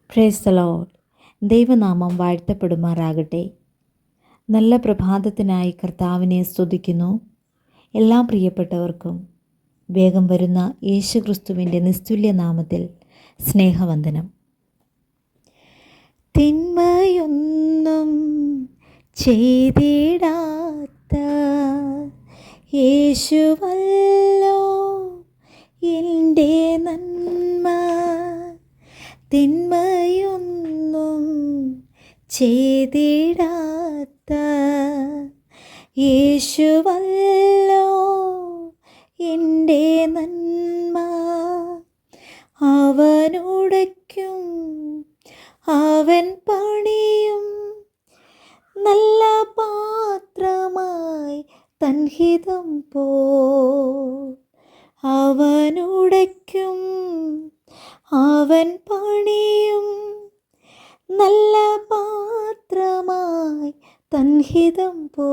Price the Lord. ദൈവനാമം വാഴ്ത്തപ്പെടുമാറാകട്ടെ. നല്ല പ്രഭാതത്തിനായി കർത്താവിനെ സ്തുതിക്കുന്നു. എല്ലാ പ്രിയപ്പെട്ടവർക്കും വേഗം വരുന്ന യേശുക്രിസ്തുവിൻ്റെ നിസ്തുല്യ നാമത്തിൽ സ്നേഹവന്ദനം. തിന്മയൊന്നും ചെയ്തിടാത്ത യേശുവല്ലോ എൻ്റെ നന്മ, തിന്മയൊന്നും ചെയ്തിടാത്ത യേശുവല്ലോ എൻ്റെ നന്മ. അവനുടയ്ക്കും അവൻ പണിയും നല്ല പാത്രമായി തൻഹിതം പോ. അവനുടയ്ക്കും അവൻ പണിയും നല്ല പാത്രമായി തൻഹിതം പോ.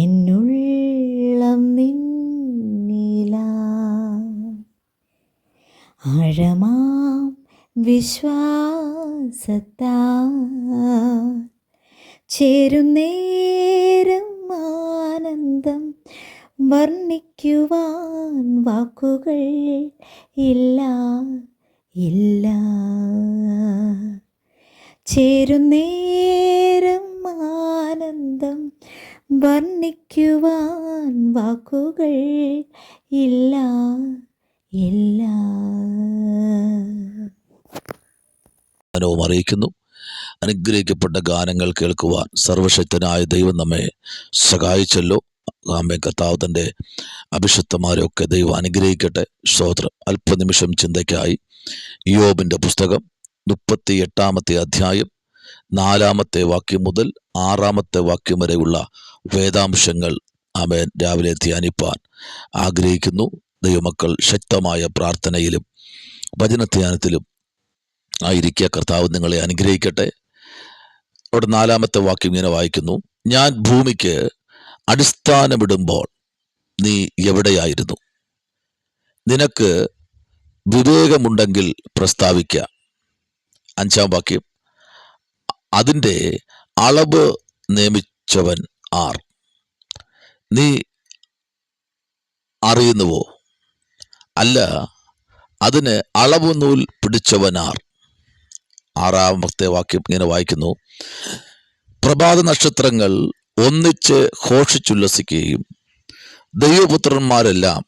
എന്നുള്ളം നിന്നില ആഴമാം വിശ്വാസത്താ ചേരുന്നേരം ആനന്ദം വർണ്ണിക്കുവാൻ വാക്കുകൾ ഇല്ല ഇല്ല. ചേരുന്നേരം ആനന്ദം വർണ്ണിക്കുവാൻ വാക്കുകൾ ഇല്ല ഇല്ല. അറിയിക്കുന്നു. അനുഗ്രഹിക്കപ്പെട്ട ഗാനങ്ങൾ കേൾക്കുവാൻ സർവശക്തനായ ദൈവം നമ്മെ സഹായിച്ചല്ലോ. ആമേൻ. കർത്താവ് തൻ്റെ അഭിഷിക്തന്മാരെയൊക്കെ ദൈവം അനുഗ്രഹിക്കട്ടെ. സ്തോത്രം. അല്പനിമിഷം ചിന്തയ്ക്കായി ഇയ്യോബിൻ്റെ പുസ്തകം 38-ാമത്തെ അധ്യായം 4-ാമത്തെ വാക്യം മുതൽ 6-ാമത്തെ വാക്യം വരെയുള്ള വേദാംശങ്ങൾ ആമേൻ രാവിലെ ധ്യാനിപ്പാൻ ആഗ്രഹിക്കുന്നു. ദൈവമക്കൾ ശക്തമായ പ്രാർത്ഥനയിലും വചനധ്യാനത്തിലും ആയിരിക്കുക. കർത്താവ് നിങ്ങളെ അനുഗ്രഹിക്കട്ടെ. അവിടെ 4-ാമത്തെ വാക്യം ഇങ്ങനെ വായിക്കുന്നു: ഞാൻ ഭൂമിക്ക് അടിസ്ഥാനമിടുമ്പോൾ നീ എവിടെയായിരുന്നു? നിനക്ക് വിവേകമുണ്ടെങ്കിൽ പ്രസ്താവിക്കുക. 5-ാം വാക്യം: അതിൻ്റെ അളവ് നിയമിച്ചവൻ ആർ? നീ അറിയുന്നുവോ? അല്ല, അതിന് അളവ് നൂൽ പിടിച്ചവനാർ? 6-ാമത്തെ വാക്യം ഇങ്ങനെ വായിക്കുന്നു: പ്രഭാത നക്ഷത്രങ്ങൾ ഒന്നിച്ച് ഘോഷിച്ചുല്ലസിക്കുകയും ദൈവപുത്രന്മാരെല്ലാം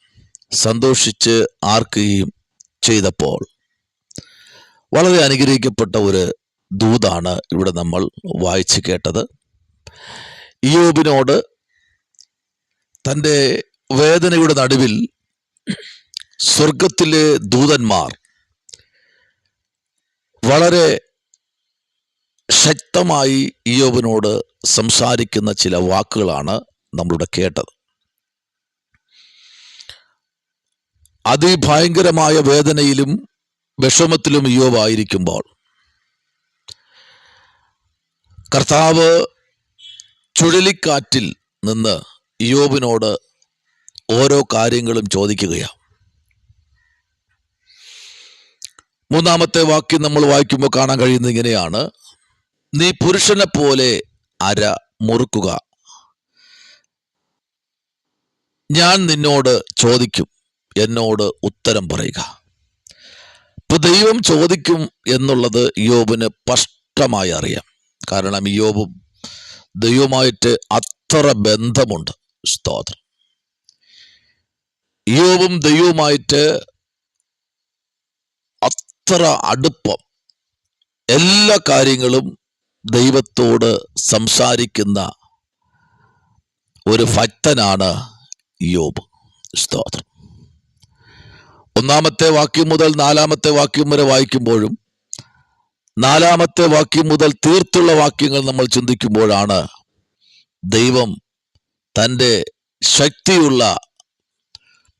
സന്തോഷിച്ച് ആർക്കുകയും ചെയ്തപ്പോൾ. വളരെ അനുഗ്രഹിക്കപ്പെട്ട ഒരു ദൂതാണ് ഇവിടെ നമ്മൾ വായിച്ചു കേട്ടത്. ഇയ്യോബിനോട് തൻ്റെ വേദനയുടെ നടുവിൽ സ്വർഗത്തിലെ ദൂതന്മാർ വളരെ ശക്തമായി ഇയ്യോബിനോട് സംസാരിക്കുന്ന ചില വാക്കുകളാണ് നമ്മളിവിടെ കേട്ടത്. അതിഭയങ്കരമായ വേദനയിലും വിഷമത്തിലും ഇയ്യോബായിരിക്കുമ്പോൾ കർത്താവ് ചുഴലിക്കാറ്റിൽ നിന്ന് ഇയ്യോബിനോട് ഓരോ കാര്യങ്ങളും ചോദിക്കുകയാണ്. 3-ാമത്തെ വാക്യം നമ്മൾ വായിക്കുമ്പോൾ കാണാൻ കഴിയുന്നത് ഇങ്ങനെയാണ്: നീ പുരുഷനെ പോലെ അര മുറുക്കുക, ഞാൻ നിന്നോട് ചോദിക്കും, എന്നോട് ഉത്തരം പറയുക. ഇപ്പൊ ദൈവം ചോദിക്കും എന്നുള്ളത് ഇയ്യോബിന് സ്പഷ്ടമായി അറിയാം. കാരണം ഇയ്യോബും ദൈവമായിട്ട് അത്ര ബന്ധമുണ്ട്. സ്തോത്രം. ഇയ്യോബും ദൈവവുമായിട്ട് അത്ര അടുപ്പം, എല്ലാ കാര്യങ്ങളും ദൈവത്തോട് സംസാരിക്കുന്ന ഒരു ഭക്തനാണ് ഇയ്യോബ്. സ്തോത്രം. 1-ാമത്തെ വാക്യം മുതൽ 4-ാമത്തെ വാക്യം വരെ വായിക്കുമ്പോഴും 4-ാമത്തെ വാക്യം മുതൽ തീർത്തുള്ള വാക്യങ്ങൾ നമ്മൾ ചിന്തിക്കുമ്പോഴാണ് ദൈവം തൻ്റെ ശക്തിയുള്ള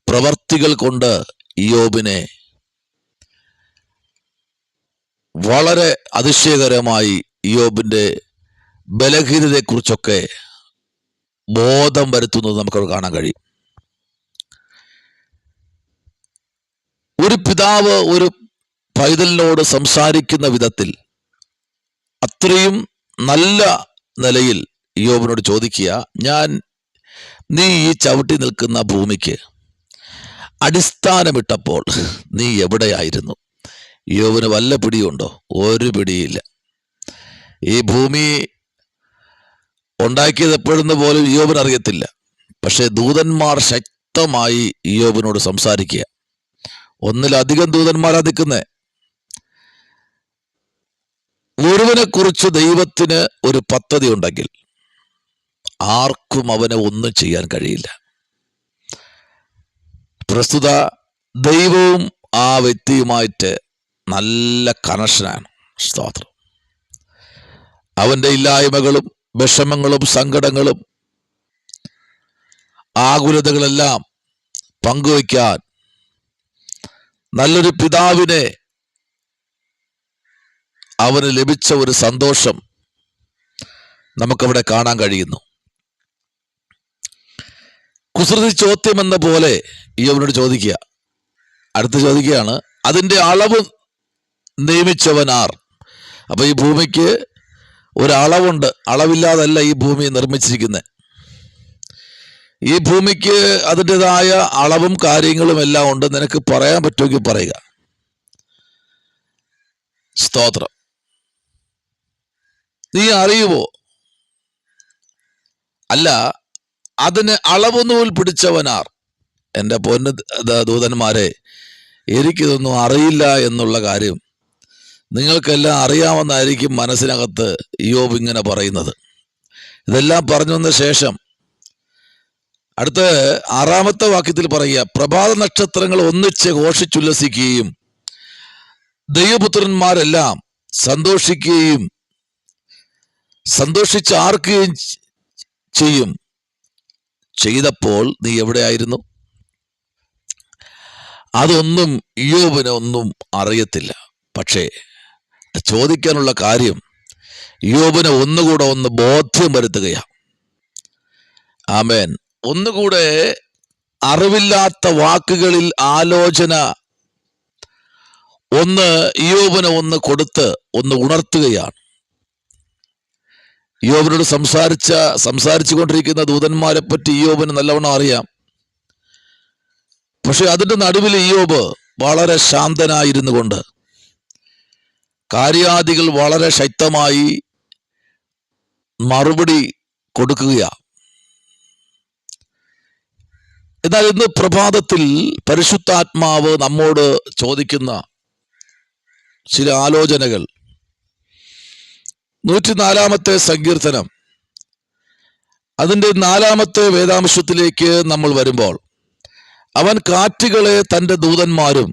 പ്രവർത്തികൾ കൊണ്ട് ഇയ്യോബിനെ വളരെ അതിശയകരമായി ഇയ്യോബിൻ്റെ ബലഹീനതയെക്കുറിച്ചൊക്കെ ബോധം വരുത്തുന്നത് നമുക്ക് കാണാൻ കഴിയും. ഒരു പിതാവ് ഒരു പൈതലിനോട് സംസാരിക്കുന്ന വിധത്തിൽ അത്രയും നല്ല നിലയിൽ ഇയ്യോബിനോട് ചോദിക്കുക, നീ ഈ ചവിട്ടി നിൽക്കുന്ന ഭൂമിക്ക് അടിസ്ഥാനമിട്ടപ്പോൾ നീ എവിടെയായിരുന്നു? ഇയ്യോബിന് വല്ല പിടിയുണ്ടോ? ഒരു പിടിയില്ല. ഈ ഭൂമി ഉണ്ടാക്കിയത് എപ്പോഴെന്ന് പോലും ഇയ്യോബിന് അറിയത്തില്ല. പക്ഷെ ദൂതന്മാർ ശക്തമായി ഇയ്യോബിനോട് സംസാരിക്കുക. ഒന്നിലധികം ദൂതന്മാരാ നിൽക്കുന്നേ. ഒരുവനെ കുറിച്ച് ദൈവത്തിന് ഒരു പദ്ധതി ഉണ്ടെങ്കിൽ ആർക്കും അവനെ ഒന്നും ചെയ്യാൻ കഴിയില്ല. പ്രസ്തുത ദൈവവും ആ വ്യക്തിയുമായിട്ട് നല്ല കണക്ഷനാണ്. സ്തോത്രം. അവന്റെ ഇല്ലായ്മകളും വിഷമങ്ങളും സങ്കടങ്ങളും ആകുലതകളെല്ലാം പങ്കുവയ്ക്കാൻ നല്ലൊരു പിതാവിനെ അവന് ലഭിച്ച ഒരു സന്തോഷം നമുക്കവിടെ കാണാൻ കഴിയുന്നു. കുസൃതി ചോദ്യം എന്ന പോലെ ഇയ്യോബിനോട് ചോദിക്കുക. അടുത്ത് ചോദിക്കുകയാണ്, അതിൻ്റെ അളവ് നിയമിച്ചവനാർ? അപ്പൊ ഈ ഭൂമിക്ക് ഒരളവുണ്ട്. അളവില്ലാതല്ല ഈ ഭൂമി നിർമ്മിച്ചിരിക്കുന്നത്. ഈ ഭൂമിക്ക് അതിൻ്റെതായ അളവും കാര്യങ്ങളും എല്ലാം ഉണ്ട്. നിനക്ക് പറയാൻ പറ്റുമെങ്കിൽ പറയുക. സ്തോത്രം. നീ അറിയുമോ? അല്ല, അതിന് അളവ് നൂൽ പിടിച്ചവനാർ? എൻ്റെ പൊന്ന് ദൂതന്മാരെ, എനിക്കിതൊന്നും അറിയില്ല എന്നുള്ള കാര്യം നിങ്ങൾക്കെല്ലാം അറിയാമെന്നായിരിക്കും മനസ്സിനകത്ത് ഇയ്യോബ് ഇങ്ങനെ പറയുന്നത്. ഇതെല്ലാം പറഞ്ഞു വന്ന ശേഷം അടുത്ത 6-ാമത്തെ വാക്യത്തിൽ പറയുക, പ്രഭാത നക്ഷത്രങ്ങൾ ഒന്നിച്ച് ഘോഷിച്ചുല്ലസിക്കുകയും ദൈവപുത്രന്മാരെല്ലാം സന്തോഷിക്കുകയും സന്തോഷിച്ചാർക്കുകയും ചെയ്തപ്പോൾ നീ എവിടെയായിരുന്നു? അതൊന്നും ഇയ്യോബിന് ഒന്നും അറിയത്തില്ല. പക്ഷേ ചോദിക്കാനുള്ള കാര്യം ഇയ്യോബിനെ ഒന്നുകൂടെ ബോധ്യം വരുത്തുകയാണ്. ആമേൻ. ഒന്നുകൂടെ അറിവില്ലാത്ത വാക്കുകളിൽ ആലോചന ഇയ്യോബിനെ കൊടുത്ത് ഉണർത്തുകയാണ്. ഇയ്യോബിനോട് സംസാരിച്ചു കൊണ്ടിരിക്കുന്ന ദൂതന്മാരെ പറ്റി ഇയ്യോബിന് നല്ലവണ്ണം അറിയാം. പക്ഷെ അതിന്റെ നടുവിൽ ഇയ്യോബ് വളരെ ശാന്തനായിരുന്നു കൊണ്ട് കാര്യാദികൾ വളരെ ശക്തമായി മറുപടി കൊടുക്കുകയാണ്. എന്നാൽ ഇന്ന് പ്രഭാതത്തിൽ പരിശുദ്ധാത്മാവ് നമ്മോട് ചോദിക്കുന്ന ചില ആലോചനകൾ 104-ാമത്തെ സങ്കീർത്തനം അതിൻ്റെ 4-ാമത്തെ വേദാംശത്തിലേക്ക് നമ്മൾ വരുമ്പോൾ, അവൻ കാറ്റുകളെ തൻ്റെ ദൂതന്മാരും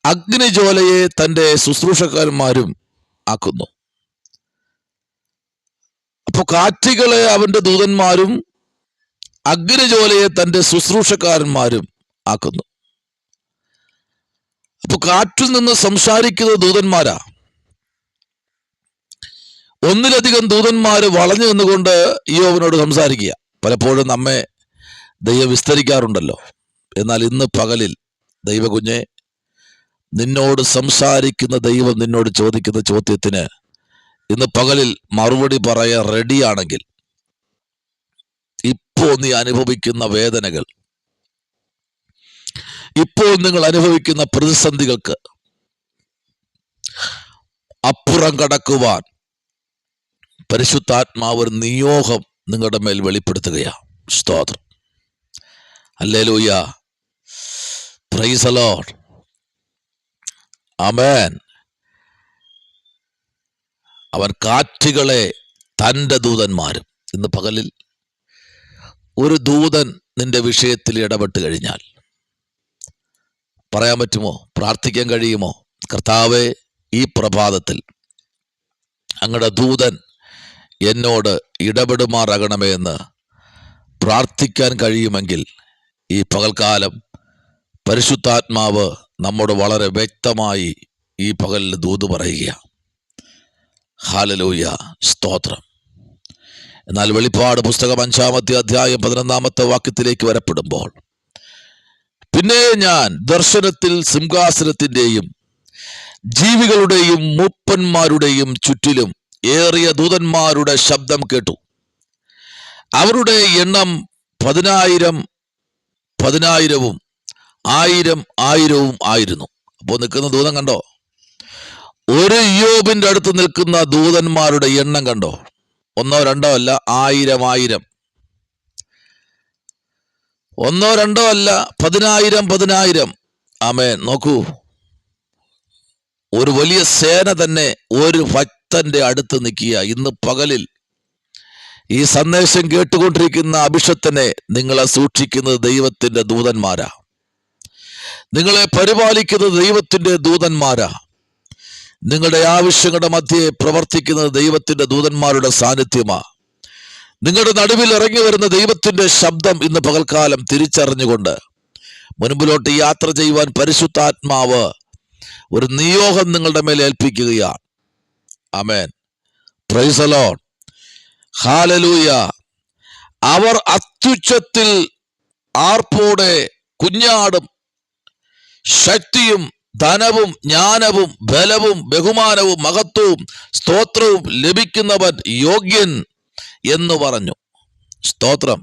അഗ്നിജ്വാലയെ തൻ്റെ ശുശ്രൂഷക്കാരന്മാരും ആക്കുന്നു. അപ്പൊ കാറ്റുകളെ അവന്റെ ദൂതന്മാരും അഗ്നിജ്വാലയെ തൻ്റെ ശുശ്രൂഷക്കാരന്മാരും ആക്കുന്നു. അപ്പൊ കാറ്റിൽ നിന്ന് സംസാരിക്കുന്ന ദൂതന്മാരാ. ഒന്നിലധികം ദൂതന്മാര് വളഞ്ഞു നിന്നുകൊണ്ട് ഇയ്യോബിനോട് സംസാരിക്കുക. പലപ്പോഴും നമ്മെ ദൈവം വിസ്തരിക്കാറുണ്ടല്ലോ. എന്നാൽ ഇന്ന് പകലിൽ ദൈവകുഞ്ഞെ, നിന്നോട് സംസാരിക്കുന്ന ദൈവം നിന്നോട് ചോദിക്കുന്ന ചോദ്യത്തിന് ഇന്ന് പകലിൽ മറുപടി പറയാൻ റെഡിയാണെങ്കിൽ, ഇപ്പോൾ നീ അനുഭവിക്കുന്ന വേദനകൾ, ഇപ്പോൾ നിങ്ങൾ അനുഭവിക്കുന്ന പ്രതിസന്ധികൾക്ക് അപ്പുറം കടക്കുവാൻ പരിശുദ്ധാത്മാവ് ഒരു നിയോഗം നിങ്ങളുടെ മേൽ വെളിപ്പെടുത്തുകയാണ്. സ്തോത്രം. ഹല്ലേലൂയ. Praise the lord. ആമേൻ. അവൻ കാറ്റുകളെ തൻ്റെ ദൂതന്മാരും. ഇന്ന് പകലിൽ ഒരു ദൂതൻ നിന്റെ വിഷയത്തിൽ ഇടപെട്ട് കഴിഞ്ഞാൽ പറയാൻ പറ്റുമോ? പ്രാർത്ഥിക്കാൻ കഴിയുമോ? കർത്താവേ, ഈ പ്രഭാതത്തിൽ അങ്ങയുടെ ദൂതൻ എന്നോട് ഇടപെടുമാറാകണമേ എന്ന് പ്രാർത്ഥിക്കാൻ കഴിയുമെങ്കിൽ ഈ പകൽക്കാലം പരിശുദ്ധാത്മാവ് നമ്മോട് വളരെ വ്യക്തമായി ഈ പകലിൽ ദൂത് പറയുകയാണ്. ഹല്ലേലൂയ. സ്തോത്രം. എന്നാൽ വെളിപ്പാട് പുസ്തകം 5-ാമത്തെ അധ്യായം 11-ാമത്തെ വാക്യത്തിലേക്ക് വരപ്പെടുമ്പോൾ, പിന്നെ ഞാൻ ദർശനത്തിൽ സിംഹാസനത്തിൻ്റെയും ജീവികളുടെയും മൂപ്പന്മാരുടെയും ചുറ്റിലും ഏറിയ ദൂതന്മാരുടെ ശബ്ദം കേട്ടു. അവരുടെ എണ്ണം 10,000 10,000-ഉം 1,000-1000-ഉം ആയിരുന്നു. അപ്പോൾ നിൽക്കുന്ന ദൂതൻ കണ്ടോ? ഒരു ഇയ്യോബിന്റെ അടുത്ത് നിൽക്കുന്ന ദൂതന്മാരുടെ എണ്ണം കണ്ടോ? 1 2 അല്ല, 1000 1 2 അല്ല, 10,000. ആമേൻ. നോക്കൂ, ഒരു വലിയ സേന തന്നെ ഒരു ഭക്തന്റെ അടുത്ത് നിൽക്കുക. ഇന്ന് പകലിൽ ഈ സന്ദേശം കേട്ടുകൊണ്ടിരിക്കുന്ന അഭിഷത്തിനെ നിങ്ങളെ സൂക്ഷിക്കുന്നത് ദൈവത്തിന്റെ ദൂതന്മാരാ. നിങ്ങളെ പരിപാലിക്കുന്നത് ദൈവത്തിന്റെ ദൂതന്മാരാ. നിങ്ങളുടെ ആവശ്യങ്ങളുടെ മധ്യേ പ്രവർത്തിക്കുന്നത് ദൈവത്തിന്റെ ദൂതന്മാരുടെ സാന്നിധ്യമാ. നിങ്ങളുടെ നടുവിൽ ഇറങ്ങി വരുന്ന ദൈവത്തിന്റെ ശബ്ദം ഇന്ന് പകൽക്കാലം തിരിച്ചറിഞ്ഞുകൊണ്ട് മുൻപിലോട്ട് യാത്ര ചെയ്യുവാൻ പരിശുദ്ധാത്മാവ് ഒരു നിയോഗം നിങ്ങളുടെ മേൽ ഏൽപ്പിക്കുകയാണ്. ആമേൻ. Praise the lord. ഹല്ലേലൂയ. അവർ അത്യുച്ചത്തിൽ ആർപ്പോടെ കുഞ്ഞാടും, ശക്തിയും ധനവും ജ്ഞാനവും ബലവും ബഹുമാനവും മഹത്വവും സ്തോത്രവും ലഭിക്കുന്നവൻ യോഗ്യൻ എന്ന് പറഞ്ഞു. സ്തോത്രം.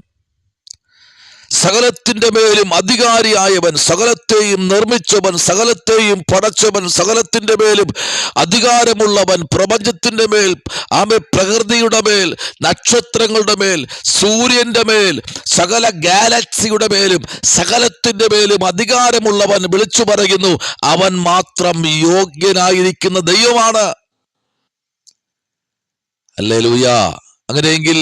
സകലത്തിന്റെ മേലും അധികാരിയായവൻ, സകലത്തെയും നിർമ്മിച്ചവൻ, സകലത്തെയും പടച്ചവൻ, സകലത്തിന്റെ മേലും അധികാരമുള്ളവൻ, പ്രപഞ്ചത്തിന്റെ മേൽ, പ്രകൃതിയുടെ മേൽ, നക്ഷത്രങ്ങളുടെ മേൽ, സൂര്യന്റെ മേൽ, സകല ഗാലക്സിയുടെ മേലും, സകലത്തിന്റെ മേലും അധികാരമുള്ളവൻ വിളിച്ചു പറയുന്നു, അവൻ മാത്രം യോഗ്യനായിരിക്കുന്ന ദൈവമാണ്. ഹല്ലേലൂയ. അങ്ങനെയെങ്കിൽ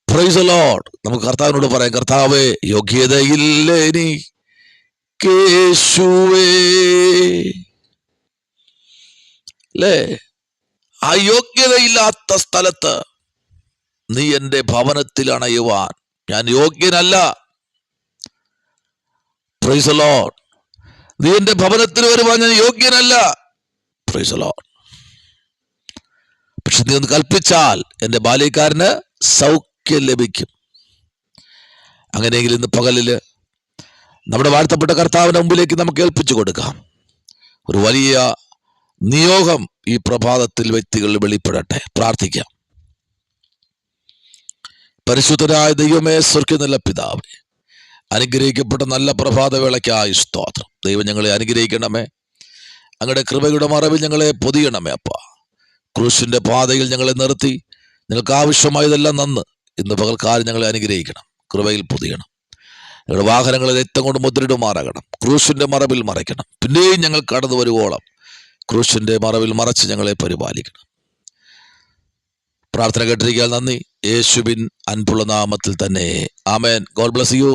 പ്രൈസ് ദി ലോർഡ്. നമുക്ക് കർത്താവിനോട് പറയാം, കർത്താവേ, യോഗ്യതയില്ല എനിക്കേശുവേ. അല്ലേ? ആ യോഗ്യതയില്ലാത്ത സ്ഥലത്ത് നീ എൻ്റെ ഭവനത്തിൽ അണയുവാൻ ഞാൻ യോഗ്യനല്ല. Praise the lord. നീ എൻ്റെ ഭവനത്തിൽ വരുവാൻ ഞാൻ യോഗ്യനല്ല. Praise the lord. പക്ഷെ നീ ഒന്ന് കൽപ്പിച്ചാൽ എൻ്റെ ബാല്യക്കാരന് സൗഖ്യം ലഭിക്കും. അങ്ങനെയെങ്കിൽ ഇന്ന് പകലില് നമ്മുടെ വാഴ്ത്തപ്പെട്ട കർത്താവിന്റെ മുമ്പിലേക്ക് നമുക്ക് ഏൽപ്പിച്ചു കൊടുക്കാം. ഒരു വലിയ നിയോഗം ഈ പ്രഭാതത്തിൽ വ്യക്തികൾ വെളിപ്പെടട്ടെ. പ്രാർത്ഥിക്കാം. പരിശുദ്ധനായ ദൈവമേ, സ്വർഗ്ഗത്തിലുള്ള പിതാവേ, അനുഗ്രഹിക്കപ്പെട്ട നല്ല പ്രഭാതവേളയ്ക്കായി സ്തോത്രം. ദൈവം ഞങ്ങളെ അനുഗ്രഹിക്കണമേ. അങ്ങയുടെ കൃപയുടെ മറവിൽ ഞങ്ങളെ പൊതിയണമേ. അപ്പ ക്രൂശിന്റെ പാതയിൽ ഞങ്ങളെ നിർത്തി നിങ്ങൾക്ക് ആവശ്യമായതെല്ലാം നന്ന് ഇന്ന് പകൽക്കാലം ഞങ്ങളെ അനുഗ്രഹിക്കണം. കൃപയിൽ പൊതിയണം. ഞങ്ങളുടെ വാഹനങ്ങളെ രക്തം കൊണ്ട് മുദ്രയിടുമാറാകണം. ക്രൂശിന്റെ മറവിൽ മറയ്ക്കണം. പിന്നെയും ഞങ്ങൾ കടന്നു വരുവോളം ക്രൂശിന്റെ മറവിൽ മറച്ച് ഞങ്ങളെ പരിപാലിക്കണം. പ്രാർത്ഥന കേട്ടിരിക്കാൻ നന്ദി. യേശുവിൻ അൻപുള്ള നാമത്തിൽ തന്നെ. ആമേൻ. God bless U.